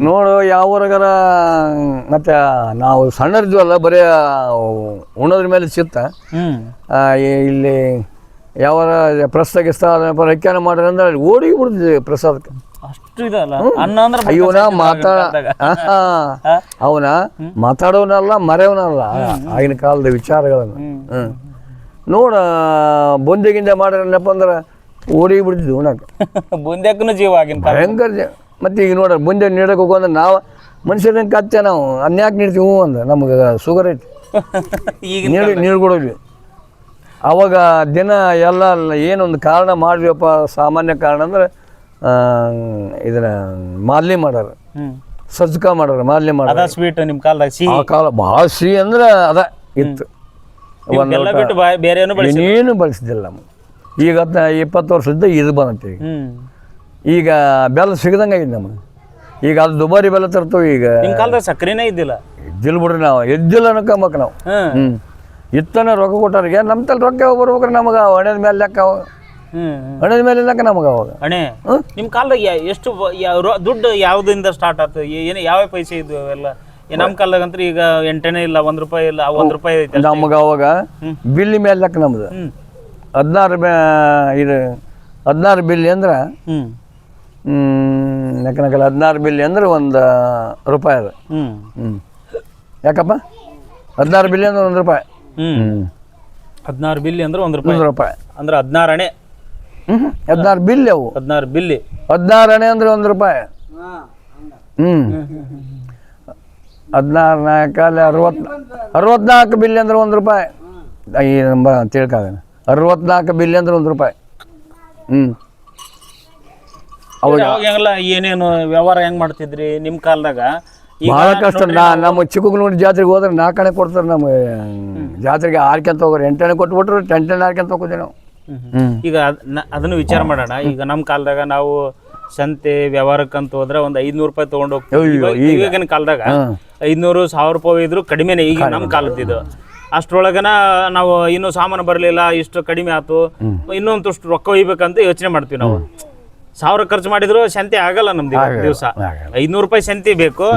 ನೋಡು ಯಾವ ಊರಾಗಾರ. ಮತ್ತೆ ನಾವು ಸಣ್ಣರಿದ್ವಲ್ಲ, ಬರೀ ಉಣೋದ್ರ ಮೇಲೆ ಚಿತ್ತ. ಇಲ್ಲಿ ಯಾವ ಪ್ರಸಾದ ಅಕ್ಕಿನ ಮಾಡ್ರಿ ಅಂದ್ರೆ ಅಲ್ಲಿ ಓಡಿ ಬಿಡ್ತಿದ್ವಿ ಪ್ರಸಾದಕ್ಕೆ. ಅಯ್ಯೋನ ಅವನ ಮಾತಾಡೋನಲ್ಲ, ಮರೆಯವನಲ್ಲ ಆಗಿನ ಕಾಲದ ವಿಚಾರಗಳನ್ನು. ನೋಡ ಬುಂದೆಗಿಂದ ಮಾಡ್ರಪ್ಪ ಅಂದ್ರೆ ಓಡಿ ಬಿಡ್ತಿದ್ವಿ ಉಣಕ್ಕೆ. ಭಯಂಕರ. ಮತ್ತೆ ಈಗ ನೋಡ್ರಿ ಬುಂದೆ ನೀಡಕ್ಕೆ ಹೋಗಂದ್ರೆ ನಾವು ಮನುಷ್ಯರಂಗೆ ಕತ್ತೆ ನಾವು ಅನ್ಯಾಕೆ ನೀಡ್ತೀವಿ. ಹ್ಞೂ ಅಂದ ನಮ್ಗೆ ಶುಗರ್ ಐತಿ ನೀಡ್ಕೊಡೋದ್ವಿ. ಅವಾಗ ದಿನ ಎಲ್ಲ ಏನೊಂದು ಕಾರಣ ಮಾಡಿದ್ವಪ್ಪ. ಸಾಮಾನ್ಯ ಕಾರಣ ಅಂದ್ರೆ ಇದನ್ನ ಮಾದ್ಲಿ ಮಾಡೋರು, ಸಜ್ಜಕ ಮಾಡೋರು, ಮಾದ್ಲಿ ಮಾಡೋರು. ಸ್ವೀಟ್ ನಿಮ್ಮ ಕಾಲದಾಗ ಆ ಕಾಲ ಭಾಳ ಸಿಹಿ ಅಂದ್ರೆ ಅದ ಇತ್ತು. ಇನ್ನೇನು ಬಳಸಿದ್ದಿಲ್ಲ ನಮ್ಗೆ. ಈಗ 20 ವರ್ಷದ ಇದು ಬಂದೈತಿ. ಈಗ ಬೆಲ್ಲ ಸಿಗದಂಗೆ ಆಗಿದೆ ನಮಗೆ. ಈಗ ಅದು ದುಬಾರಿ ಬೆಲ್ಲ ತರ್ತೇವೆ. ಈಗ ಸಕ್ಕರೆನೇ ಇದ್ದಿಲ್ಲ ಬಿಡ್ರಿ, ನಾವು ಎದ್ದಿಲ್ಲ ಅನ್ಕೊಂಬೇಕು ನಾವು. ಇತ್ತನ ರೊಕ್ಕ ಕೊಟ್ಟವ್ರಿಗೆ ನಮ್ಮ ತಲೆ ರೊಕ್ಕ ಬರ್ಬೇಕ್ರೆ ನಮಗೆ ಹಣದ ಮೇಲೆ ಲೆಕ್ಕ. ಹಣದ ಮೇಲೆ ಲೆಕ್ಕ ನಮಗೆ ಅವಾಗ. ನಿಮ್ಮ ಕಾಲದಾಗ ಎಷ್ಟು ದುಡ್ಡು ಯಾವುದರಿಂದ ಸ್ಟಾರ್ಟ್ ಆಗ್ತದೆ? ಯಾವ ಪೈಸೆ ಇದ್ವು ಅವೆಲ್ಲ? ನಮ್ಮ ಕಾಲದಾಗ ಅಂತ ಈಗ 8 ಇಲ್ಲ, 1 ರೂಪಾಯಿ ಇಲ್ಲ, 1 ರೂಪಾಯಿ ಐತೆ ನಮಗೆ ಅವಾಗ. ಬಿಲ್ಲಿ ಮೇಲೆ ಲೆಕ್ಕ ನಮ್ದು 16 ಬಿಲ್ಲಿ ಅಂದ್ರೆ ಲೆಕ್ಕನಕಲ್ಲ. 16 ಬಿಲ್ಲಿ ಅಂದ್ರೆ 1 ರೂಪಾಯಿ ಅದು. ಯಾಕಪ್ಪ 16 ಬಿಲ್ಲಿ ಅಂದ್ರೆ 1 ರೂಪಾಯಿ. 16 ಬಿಲ್ಲಿ ಅಂದ್ರೆ 1 ರೂಪಾಯಿ ಅಂದ್ರೆ 16 ಅಣೆ. 16 ಬಿಲ್ಲಿ ಅವು. 16 ಬಿಲ್ಲಿ 16 ಅಣೆ ಅಂದ್ರೆ 1 ರೂಪಾಯಿ. 64 ಬಿಲ್ಲಿ ಅಂದ್ರೆ 1 ರೂಪಾಯಿ. ಈ ನಮ್ಮ ತಿಳ್ಕಾಗ 64 ಬಿಲ್ಲಿ ಅಂದ್ರೆ 1 ರೂಪಾಯಿ. ಅವಾಗೆಲ್ಲ ಏನೇನು ವ್ಯವಹಾರ ಹೆಂಗ್ ಮಾಡ್ತಿದ್ರಿ ನಿಮ್ಮ ಕಾಲದಾಗ? ಭಾಳ ಕಷ್ಟ. ನಮ್ಮ ಚಿಕ್ಕಗ್ನೂರು ಜಾತ್ರೆಗೆ ಹೋದ್ರೆ 4 ಆಣೆ ಕೊಡ್ತಾರೆ. ನಮ್ಮ ಜಾತ್ರೆಗೆ ಆರ್ಕೊಂತ ಹೋಗೋರು 8 ಆಣೆ ಕೊಟ್ಬಿಟ್ರು 10 ಆಣೆ ಆರ್ಕೊಂತ ಹೋಗೋದು ನಾವು. ಈಗ ಅದನ್ನು ವಿಚಾರ ಮಾಡೋಣ. ಈಗ ನಮ್ಮ ಕಾಲದಾಗ ನಾವು ಸಂತೆ ವ್ಯವಹಾರಕ್ಕಂತ ಹೋದ್ರೆ ಒಂದು 500 ರೂಪಾಯಿ ತಗೊಂಡು ಹೋಗ್ತೀವಿ. ಈಗಿನ ಕಾಲದಾಗ 500-1000 ರೂಪಾಯಿ ಇದ್ರು ಕಡಿಮೆನೆ. ಈಗ ನಮ್ಮ ಕಾಲದ್ದು ಅಷ್ಟ್ರೊಳಗನ ನಾವು ಇನ್ನೂ ಸಾಮಾನು ಬರಲಿಲ್ಲ, ಇಷ್ಟು ಕಡಿಮೆ ಆಯ್ತು, ಇನ್ನೊಂದಷ್ಟು ರೊಕ್ಕ ಒಯ್ಬೇಕಂತ ಯೋಚನೆ ಮಾಡ್ತೀವಿ ನಾವು. 1000 ಖರ್ಚು ಮಾಡಿದ್ರು ಸಂತೆ ಆಗಲ್ಲ ನಮ್ದು ದಿವಸ. 500 ರೂಪಾಯಿ ಸಂತೆ ಬೇಕು.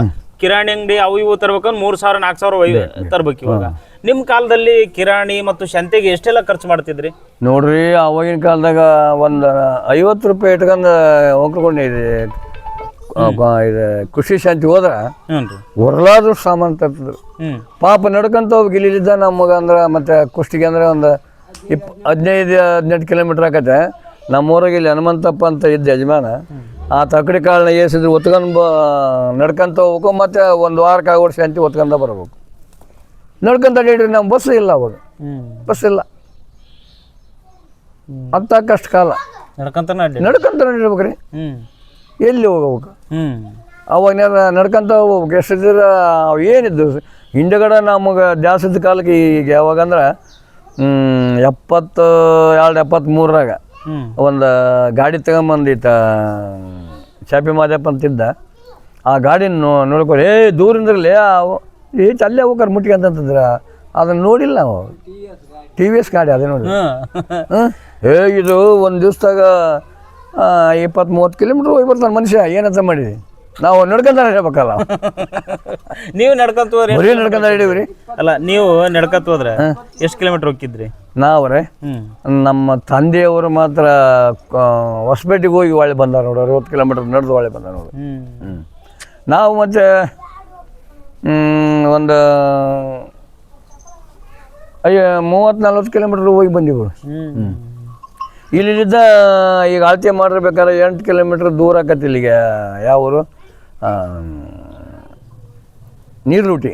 ಕಿರಾಣಿ ಅಂಗಡಿ ಅವು ಇವು ತರ್ಬೇಕಂದ್ರೆ 3000-4000 ತರ್ಬೇಕು. ಇವಾಗ ನಿಮ್ಮ ಕಾಲದಲ್ಲಿ ಕಿರಾಣಿ ಮತ್ತು ಸಂತೆಗೆ ಎಷ್ಟೆಲ್ಲ ಖರ್ಚು ಮಾಡ್ತಿದ್ರಿ ನೋಡ್ರಿ? ಅವಾಗಿನ ಕಾಲದಾಗ ಒಂದು 50 ರೂಪಾಯಿ ಇಟ್ಕೊಂಡು ಹೋಗ್ಕೊಂಡಿದೆ. ಇದು ಕೃಷಿ ಶಾಂತಿ ಹೋದ್ರ ಹೊರಲಾದ್ರು ಸಾಮಾನು ತರ್ತಿದ್ರು. ಪಾಪ ನಡ್ಕೊಂತ ಹೋಗಿ ಇಲ್ಲಿದ್ದ ನಮಗೆ ಅಂದ್ರೆ ಮತ್ತೆ ಕುಷ್ಟಿಗೆ ಅಂದ್ರೆ ಒಂದು 15-18 ಕಿಲೋಮೀಟ್ರ್ ಆಕತ್ತೆ. ನಮ್ಮೂರಾಗ ಇಲ್ಲಿ ಹನುಮಂತಪ್ಪ ಅಂತ ಇದ್ದ ಯಜಮಾನ, ಆ ತಕ್ಕಡಿ ಕಾಳನ್ನ ಏಸಿದ್ರು ಒತ್ಕೊಂಡು ನಡ್ಕೊಂತ ಹೋಗ್ಬೇಕು. ಮತ್ತು ಒಂದು ವಾರಕ್ಕೆ ಆಗೋರು ಶಾಂತಿ ಒತ್ಕೊಂಡ ಬರ್ಬೇಕು. ನಡ್ಕೊಂತ ಅಡ್ಡಿ ನಮ್ಮ ಬಸ್ ಇಲ್ಲ, ಅವಾಗ ಬಸ್ ಇಲ್ಲ. ಅಂತ ಕಷ್ಟ ಕಾಲ. ನಡ್ಕೊಂತ ನಡಿರ್ಬೇಕ್ರಿ, ಎಲ್ಲಿ ಹೋಗ್ಬೇಕು? ಅವಾಗ ನಡ್ಕೊಂತ ಹೋಗ್ಬೇಕು. ಎಷ್ಟಿದ್ರ ಏನಿದ್ದು ಹಿಂದಗಡೆ ನಮಗೆ ಜಾಸ್ತಿ ಕಾಲಕ್ಕೆ. ಈಗ ಯಾವಾಗಂದ್ರೆ 72-73ರಾಗ ಒಂದು ಗಾಡಿ ತಗೊಂಬಂದಿತ್ತ ಚಾಪಿ ಮಾದಪ್ಪ ಅಂತಿದ್ದ. ಆ ಗಾಡಿ ನೋಡ್ಕೊಂಡು ದೂರಿಂದ್ರಲ್ಲಿ ಅಲ್ಲೇ ಹೋಗಾರ ಮುಟ್ಕೊಂತಂತಂದ್ರ ಅದನ್ನು ನೋಡಿಲ್ಲ ನಾವು. TVS ಗಾಡಿ ಅದೇ ನೋಡಿ. ಇದು ಒಂದು ದಿವ್ಸದಾಗ 20-30 ಕಿಲೋಮೀಟ್ರ್ ಹೋಗಿ ಬರ್ತಾನೆ ಮನುಷ್ಯ. ಏನಂತ ಮಾಡಿದ್ವಿ ನಾವು? ನಡ್ಕೊಂತ ನಡಿಬೇಕಲ್ಲ. ನೀವು ನಡ್ಕೊಂತ ಬರೀ ನಡ್ಕೊಂತ ನಡೀವ್ರಿ. ಅಲ್ಲ, ನೀವು ನಡ್ಕೊಂತ ಹೋದ್ರೆ ಎಷ್ಟು ಕಿಲೋಮೀಟ್ರ್ ಹೋಗಿದ್ರಿ? ನಾವ್ರೆ ನಮ್ಮ ತಂದೆಯವರು ಮಾತ್ರ ಹೊಸಪೇಟೆಗೆ ಹೋಗಿ ಒಳ್ಳೆ ಬಂದಾರ ನೋಡಿ. 60 ಕಿಲೋಮೀಟ್ರ್ ನಡೆದು ಒಳ್ಳೆ ಬಂದ ನೋಡಿ. ನಾವು ಮತ್ತೆ ಒಂದು 30-40 ಕಿಲೋಮೀಟ್ರ್ ಹೋಗಿ ಬಂದಿವ್ರು. ಇಲ್ಲಿದ್ದ ಈಗ ಅಳತೆ ಮಾಡಿರ್ಬೇಕಾದ್ರೆ 8 ಕಿಲೋಮೀಟ್ರ್ ದೂರ ಆಕತಿ. ಇಲ್ಲಿಗೆ ಯಾವ ಊರು? ನೀರ್ಲೂಟಿ.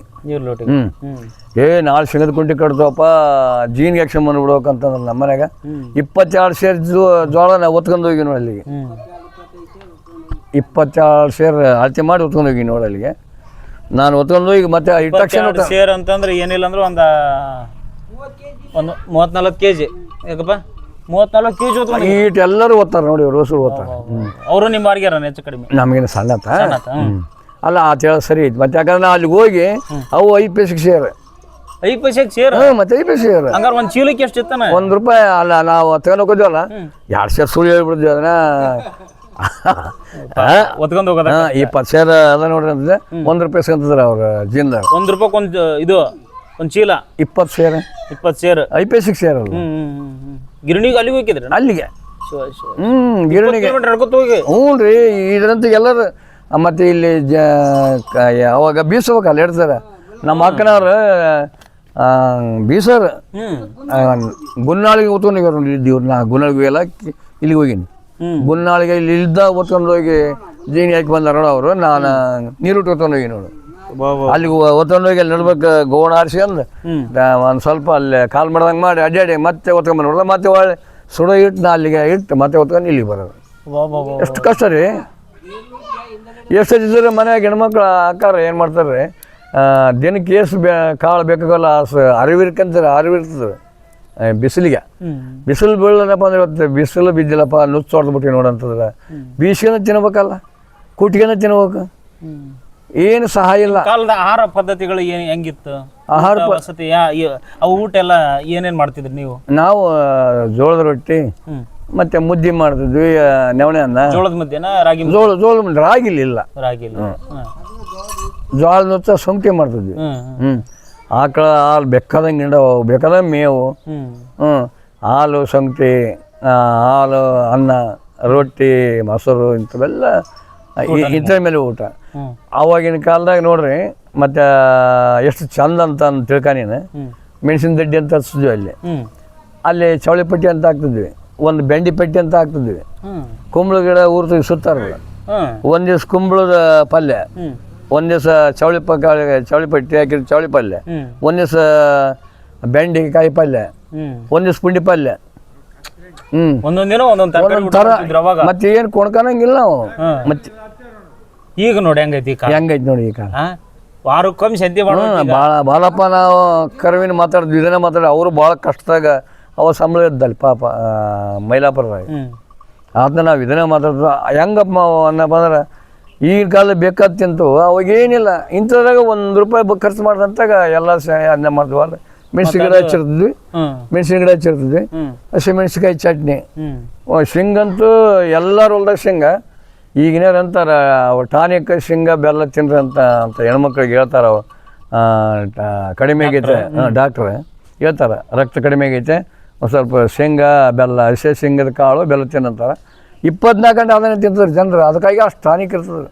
ನಾಳೆ ಶಂಗದ ಕುಂಟಿ ಕಟ್ತವಪ್ಪ, ಜೀನ್ಗೆ ಆಕ್ಷನ್ ಬಂದ್ಬಿಡ್ಬೇಕಂತಂದ್ರೆ ನಮ್ಮ ಮನ್ಯಾಗ 22 ಸೇರ್ ಜೋಳ ನಾವು ಒತ್ಕೊಂಡು ಹೋಗಿ ನೋಡಿ. ಅಲ್ಲಿಗೆ 22 ಸೇರ್ ಅಳತೆ ಮಾಡಿ ಒತ್ಕೊಂಡು ಹೋಗಿ ನೋಡಿ. ಅಲ್ಲಿಗೆ ನಾನು ಒತ್ಕೊಂಡು ಹೋಗಿ ಮತ್ತೆ ತಕ್ಷಣ ಸೇರ್ ಅಂತಂದ್ರೆ ಏನಿಲ್ಲ ಅಂದ್ರೆ ಒಂದು 34 kg. ಯಾಕಪ್ಪ 34 kg ಈಟ್ ಎಲ್ಲರೂ ಓದ್ತಾರೆ ನೋಡಿ. ರೋಸರು ಓದ್ತಾರೆ. ಅವರು ನಿಮ್ಮ ವಾರ್ಗ್ಯಾರ ಹೆಚ್ಚು ಕಡಿಮೆ? ನಮಗೇನು ಸಣ್ಣತ್ತ ಅಲ್ಲ ಆ ಹೇಳ ಸರಿ ಐತಿ. ಮತ್ತೆ ಯಾಕಂದ್ರೆ ಅಲ್ಲಿಗೆ ಹೋಗಿ ಅವು 5 ಪೈಸೆಗೆ ಸೇರ್. 5 ಪೈಸೆಗೆ ಸೇರ್? ಮತ್ತೆ 5 ಪೈಸೆ ಸೇರ್. ಹಂಗಾರೆ ಒಂದು ಚೀಲಕ್ಕೆ ಎಷ್ಟು ಇತ್ತಾನ? ₹1. ಅಲ್ಲ ನಾವು ತಗೊಂಡು ಹೋಗೋದಿವಲ್ಲ, 2 ಸೇರ್ ಸುಳ್ಳು ಹೇಳ್ಬಿಡ್ತೀವಿ ಅದನ್ನ. ಒತ್ಕೊಂಡು ಹೋಗೋದ 20 ಸೇರ್ ಅದ ನೋಡ್ರಿ ಅಂತಂದ್ರೆ ₹1 ಸಿಗಂತದ್ರ ಅವ್ರ ಜೀನ್ದಾಗ. ₹1 ಒಂದು ಇದು ಒಂದು ಚೀಲ 20 ಸೇರ್. 20 ಸೇರ್ 5 ಪೈಸೆಗೆ ಸೇರಲ್ಲ. ಗಿರಣಿಗೆ ಅಲ್ಲಿಗೆ ಹೋಗಿದ್ರಿ? ಅಲ್ಲಿಗೆ ಗಿರಣಿಗೆ ನಡ್ಕೊತ ಹೋಗಿ. ಹ್ಞೂ ರೀ. ಇದ್ರಂತ ಎಲ್ಲರೂ ಮತ್ತು ಇಲ್ಲಿ ಅವಾಗ ಬೀಸ್ಬೇಕಲ್ಲ ಹೇಳ್ತಾರೆ. ನಮ್ಮ ಅಕ್ಕನವ್ರು ಬೀಸೋರು ಗುನ್ನಾಳಿಗೆ ಹೊತ್ಕೊಂಡು ಇದ್ದೀವ್ರು. ನಾ ಗುನ್ನಾಳಿಗೆ ಎಲ್ಲ ಇಲ್ಲಿಗೆ ಹೋಗೀನಿ. ಗುನ್ನಾಳಿಗೆ ಇಲ್ಲಿ ಇಲ್ದ ಹೊತ್ಕೊಂಡು ಹೋಗಿ ಜೀನಿ ಹಾಕಿ ಬಂದಾರ ನೋಡು ಅವರು. ನಾನು ನೀರು ಹೊತ್ಕೊಂಡು ಹೋಗಿ ನೋಡು. ಅಲ್ಲಿಗೆ ಹೊತ್ಕೊಂಡು ಹೋಗಿ ಅಲ್ಲಿ ನಡ್ಬೇಕು ಗೋಣ ಆರಿಸಿ ಅಂದು ಒಂದು ಸ್ವಲ್ಪ ಅಲ್ಲಿ ಕಾಲು ಮಾಡ್ದಂಗೆ ಮಾಡಿ ಅಡ್ಡಾಡಿ ಮತ್ತೆ ಹೊತ್ಕೊಂಡ್ಬಂದು ನೋಡ್ದ. ಮತ್ತೆ ಒಳ್ಳೆ ಸುಡೋ ಇಟ್ಟು ನಾ ಅಲ್ಲಿಗೆ ಇಟ್ಟು ಮತ್ತೆ ಹೊತ್ಕೊಂಡು ಇಲ್ಲಿಗೆ ಬರೋದು. ಎಷ್ಟು ಕಷ್ಟ ರೀ. ಎಷ್ಟು ಇದ್ರೆ ಮನೆಯಾಗ ಹೆಣ್ಮಕ್ಳು ಅಕ್ಕಾರ ಏನು ಮಾಡ್ತಾರೆ, ದಿನಕ್ಕೆ ಎಷ್ಟು ಕಾಳು ಬೇಕಾಗಲ್ಲ ಅರಿವಿರ್ಕಂತಾರೆ. ಅರಿವಿರ್ತದೆ ಬಿಸಿಲಿಗೆ. ಬಿಸಿಲು ಬೀಳದಪ್ಪ ಅಂದ್ರೆ ಇವತ್ತು ಬಿಸಿಲು ಬಿದ್ದಿಲ್ಲಪ್ಪ ನುಚ್ಚು ಹೊಡೆದ್ಬಿಟ್ಟು ನೋಡಂತಂದ್ರೆ ಬೀಸಿಗೆನ ತಿನ್ಬೇಕಲ್ಲ, ಕುಟ್ಟಿಗೆನ ತಿನ್ಬೇಕು. ಏನು ಸಹಾಯ ಇಲ್ಲ. ಕಾಲದ ಆಹಾರ ಪದ್ಧತಿಗಳು ಹೆಂಗಿತ್ತು? ಆಹಾರ ವಸತಿ ಅವು ಊಟ ಎಲ್ಲ ಏನೇನು ಮಾಡ್ತಿದ್ರಿ ನೀವು? ನಾವು ಜೋಳದ ರೊಟ್ಟಿ ಮತ್ತೆ ಮುದ್ದೆ ಮಾಡ್ತಿದ್ವಿ. ನವಣೆ ಅನ್ನ. ಜೋಳದ ಮುದ್ದೆನ ರಾಗಿ? ಜೋಳದ ರಾಗಿಲಿಲ್ಲ. ಜೋಳದ ನುಚ್ಚ ಸೊಂಟಿ ಮಾಡ್ತಿದ್ವಿ. ಆಕಳ ಹಾಲು ಬೇಕಾದಂಗೆ ಬೇಕಾದಂಗೆ ಮೇವು, ಹಾಲು ಸಂಗತಿ, ಹಾಲು ಅನ್ನ ರೊಟ್ಟಿ ಮೊಸರು ಇಂಥವೆಲ್ಲ ಇಂಥ ಮೇಲೆ ಊಟ. ಆವಾಗಿನ ಕಾಲದಾಗ ನೋಡ್ರಿ ಮತ್ತೆ ಎಷ್ಟು ಚಂದ ಅಂತ ತಿಳ್ಕಾನೇನು. ಮೆಣಸಿನ ದಡ್ಡಿ ಅಂತ ಹಚ್ತಿದ್ವಿ ಅಲ್ಲಿ. ಅಲ್ಲಿ ಚವಳಿ ಪಟ್ಟಿ ಅಂತ ಹಾಕ್ತಿದ್ವಿ, ಒಂದು ಬೆಂಡಿ ಪಟ್ಟಿ ಅಂತ ಹಾಕ್ತಿದ್ವಿ. ಕುಂಬಳ ಗಿಡ ಊರ್ತಿಗೆ ಸುತ್ತಾರಲ್ಲ, ಒಂದು ದಿವ್ಸ ಕುಂಬಳದ ಪಲ್ಯ, ಒಂದು ದಿವಸ ಚವಳಿ ಪಟ್ಟಿ ಹಾಕಿದ್ರೆ ಚವಳಿ ಪಲ್ಯ, ಒಂದು ದಿವಸ ಬೆಂಡೆಕಾಯಿ ಪಲ್ಯ, ಒಂದು ದಿವಸ ಪುಂಡಿ ಪಲ್ಯ. ಒಂದೊಂದಿನ ಒಂದೊಂದು ಥರ. ಮತ್ತೆ ಏನು ಕೊಣ್ಕೊಳಂಗಿಲ್ಲ ನಾವು. ಮತ್ತೆ ಈಗ ನೋಡಿ ಹೆಂಗೈತಿ ಕಾಲ ಹೆಂಗೈತಿ ನೋಡಿ ಈ ಕಾಲ. ವಾರಕ್ಕೊಮ್ಮೆ ಸಂತೆ ಮಾಡೋ ಭಾಳಪ್ಪ ನಾವು ಕರ್ವಿನ ಮಾತಾಡಿದ್ವಿ ಇದನ್ನ ಮಾತಾಡಿ ಅವರು ಭಾಳ ಕಷ್ಟದಾಗ ಅವ ಸಂಬಳ ಇದ್ದಲ್ಲ ಪಾಪ ಮೈಲಾಪುರದಾಗ ಅದನ್ನ ನಾವು ಇದನ್ನ ಮಾತಾಡಿದ್ವಿ ಹೆಂಗಪ್ಪ ಅನ್ನಪ್ಪ ಅಂದ್ರೆ ಈಗಿನ ಕಾಲ ಬೇಕಾದಂತೂ ಅವಾಗೇನಿಲ್ಲ ಇಂಥದ್ರಾಗ ₹1 ಖರ್ಚು ಮಾಡಿದಂತಾಗ ಎಲ್ಲ ಅದನ್ನ ಮಾಡ್ತೀವಲ್ಲ. ಮೆಣಸಿನ ಗಿಡ ಹಚ್ಚಿರ್ತಿದ್ವಿ, ಮೆಣಸಿನ ಗಿಡ ಹಚ್ಚಿರ್ತಿದ್ವಿ, ಹಸಿಮೆಣಸಿಕಾಯಿ ಚಟ್ನಿ, ಶೇಂಗಂತೂ ಎಲ್ಲರ ಹೊಲ್ದಾಗ ಶೇಂಗಾ. ಈಗಿನ ಅಂತಾರೆ ಟಾನಿಕ್ ಶೇಂಗಾ ಬೆಲ್ಲ ತಿನ್ರಿ ಅಂತ ಹೆಣ್ಮಕ್ಳಿಗೆ ಹೇಳ್ತಾರೆ. ಕಡಿಮೆ ಆಗೈತೆ ಡಾಕ್ಟ್ರ್ ಹೇಳ್ತಾರೆ, ರಕ್ತ ಕಡಿಮೆ ಆಗೈತೆ, ಒಂದು ಸ್ವಲ್ಪ ಶೇಂಗಾ ಬೆಲ್ಲ ಹಸಿ ಶೇಂಗದ ಕಾಳು ಬೆಲ್ಲ ತಿನ್ನಂತಾರೆ. 24 ಗಂಟೆ ಅದನ್ನೇ ತಿಂತಾರೆ ಜನರು. ಅದಕ್ಕಾಗಿ ಅಷ್ಟು ಟಾನಿಕ್ ಇರ್ತದೆ.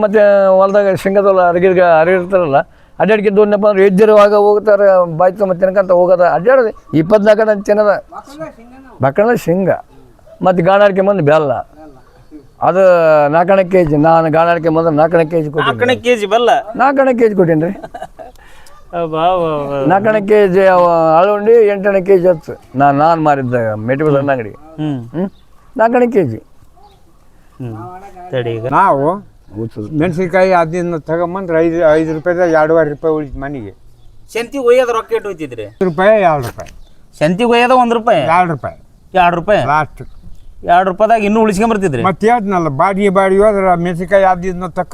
ಮತ್ತು ಹೊಲ್ದಾಗ ಶೇಂಗಾದಲ್ಲ ಅರಿಗಿರ್ತಾರಲ್ಲ ಅಡ್ಡಾಡ್ಕಿದ್ದು ಏನಪ್ಪ ಅಂದ್ರೆ ಎದ್ದಿರುವಾಗ ಹೋಗ್ತಾರೆ ಬಾಯಿ ತುಂಬ ತಿನ್ಕಂತ ಹೋಗೋದ ಅಡ್ಡಾಡೋದು 24 ಗಂಟೆ ತಿನ್ನೋದ. ಬಕ್ಕಳ ಶೇಂಗಾ ಮತ್ತು ಗಾಣಾಡಿಕೆ ಬಂದು ಬೆಲ್ಲ ಅದು 4 kg. ನಾನು ಗಾಣಾಡಿಕೆ ಬಂದ್ರೆ 4 kg ಕೊಟ್ಟಿನಿ. 4 kg ಬೆಲ್ಲ 4 kg ಕೊಟ್ಟೀನಿ ರೀ. 4 kg ಅಳುಂಡಿ 8 kg ಹತ್ತು ನಾನು ಮಾರಿದ್ದ ಮೆಟಿಬಲ್ ಅಂಗಡಿ 4 kg. ನಾವು ಮೆಣಸಿನ್ಕಾಯಿ ಅದನ್ನ ತಗೊಂಬಂದ್ರೆ ₹5 ₹2.5 ಉಳಿತು ಮನೆಗೆ. ಸಂತಿಗೆ ಒಯ್ಯೋದು ರೊಕ್ಕ ಇಟ್ಟು ಹೋಯ್ತಿದ್ರಿ? ₹2 ಸಂತಿಗೆ ಒಯ್ಯೋದು ₹1 ₹2 ಲಾಸ್ಟ್ ₹2ದಾಗ ಇನ್ನೂ ಉಳಿಸ್ಕೊಂಬರ್ತಿದ್ರಿ? ಮತ್ತೆ ಹೇಳ್ದ್ನಲ್ಲ ಬಾಡಿಗೆ ಹೋದ್ರೆ ಮೆಣಸಿನ್ಕಾಯಿ ಅದನ್ನ ತಕ್ಕ